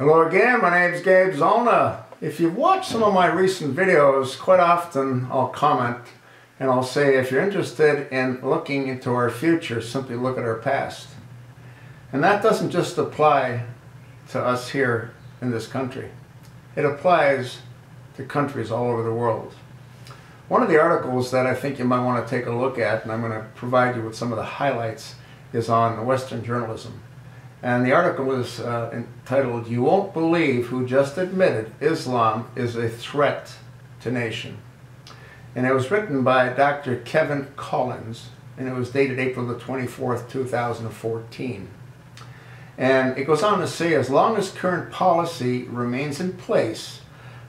Hello again, my name is Gabe Zolna. If you've watched some of my recent videos, quite often I'll comment and I'll say if you're interested in looking into our future, simply look at our past. And that doesn't just apply to us here in this country. It applies to countries all over the world. One of the articles that I think you might want to take a look at, and I'm going to provide you with some of the highlights, is on Western journalism. And the article is entitled, "You Won't Believe Who Just Admitted Islam is a Threat to Nation." And it was written by Dr. Kevin Collins, and it was dated April the 24th, 2014. And it goes on to say, as long as current policy remains in place,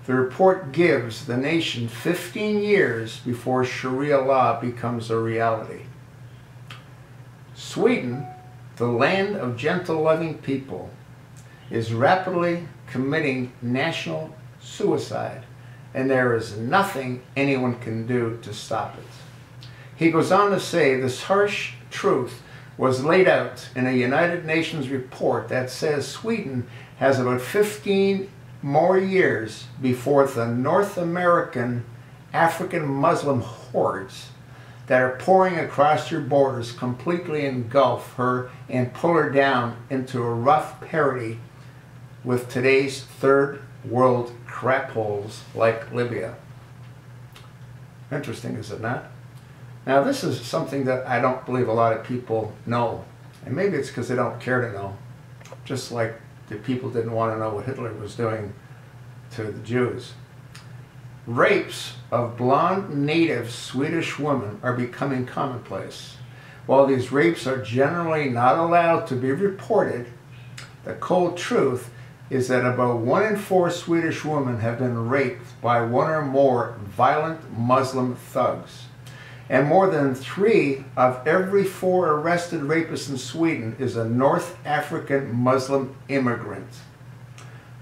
the report gives the nation 15 years before Sharia law becomes a reality. Sweden, the land of gentle, loving people, is rapidly committing national suicide, and there is nothing anyone can do to stop it. He goes on to say, this harsh truth was laid out in a United Nations report that says Sweden has about 15 more years before the North American African Muslim hordes that are pouring across your borders completely engulf her and pull her down into a rough parity with today's third world crap holes like Libya. Interesting, is it not? Now, this is something that I don't believe a lot of people know, and maybe it's because they don't care to know, just like the people didn't want to know what Hitler was doing to the Jews. Rapes of blonde native Swedish women are becoming commonplace. While these rapes are generally not allowed to be reported, the cold truth is that about 1 in 4 Swedish women have been raped by one or more violent Muslim thugs. And more than 3 of every 4 arrested rapists in Sweden is a North African Muslim immigrant.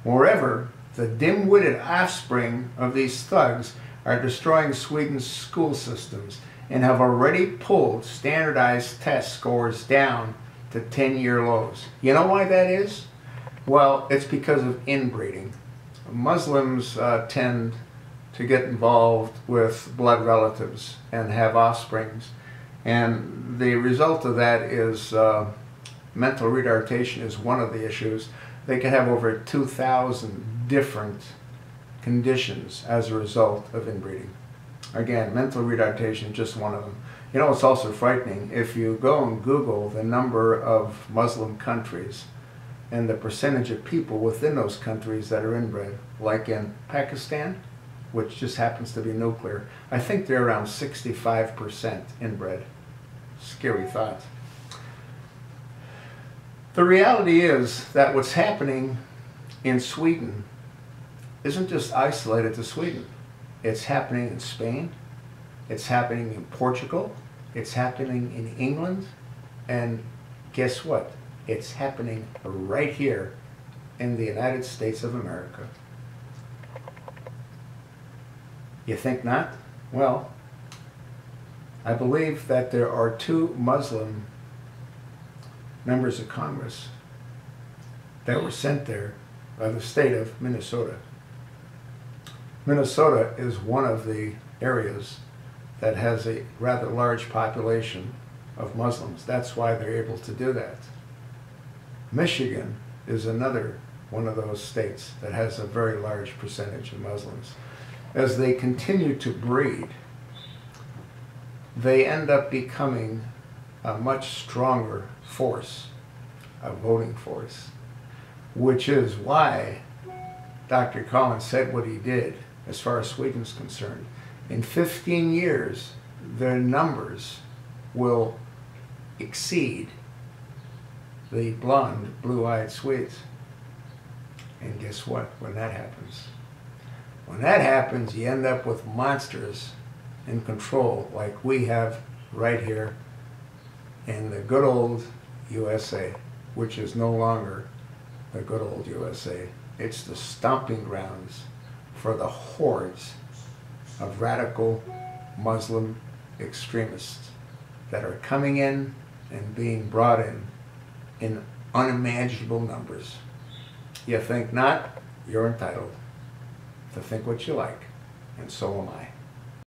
Moreover, the dim-witted offspring of these thugs are destroying Sweden's school systems and have already pulled standardized test scores down to 10-year lows. You know why that is? Well, it's because of inbreeding. Muslims tend to get involved with blood relatives and have offsprings, and the result of that is mental retardation is one of the issues. They can have over 2,000 different conditions as a result of inbreeding. Again, mental retardation is just one of them. You know, it's also frightening. If you go and Google the number of Muslim countries and the percentage of people within those countries that are inbred, like in Pakistan, which just happens to be nuclear, I think they're around 65% inbred. Scary thought. The reality is that what's happening in Sweden isn't just isolated to Sweden. It's happening in Spain, it's happening in Portugal, it's happening in England, and guess what? It's happening right here in the United States of America. You think not? Well, I believe that there are 2 Muslim members of Congress that were sent there by the state of Minnesota. Minnesota is one of the areas that has a rather large population of Muslims. That's why they're able to do that. Michigan is another one of those states that has a very large percentage of Muslims. As they continue to breed, they end up becoming a much stronger force, a voting force, which is why Dr. Collins said what he did as far as Sweden's concerned. In 15 years, their numbers will exceed the blonde, blue-eyed Swedes. And guess what? When that happens, you end up with monsters in control like we have right here in the good old USA, which is no longer the good old USA. It's the stomping grounds for the hordes of radical Muslim extremists that are coming in and being brought in unimaginable numbers. you think not, you're entitled to think what you like, and so am I.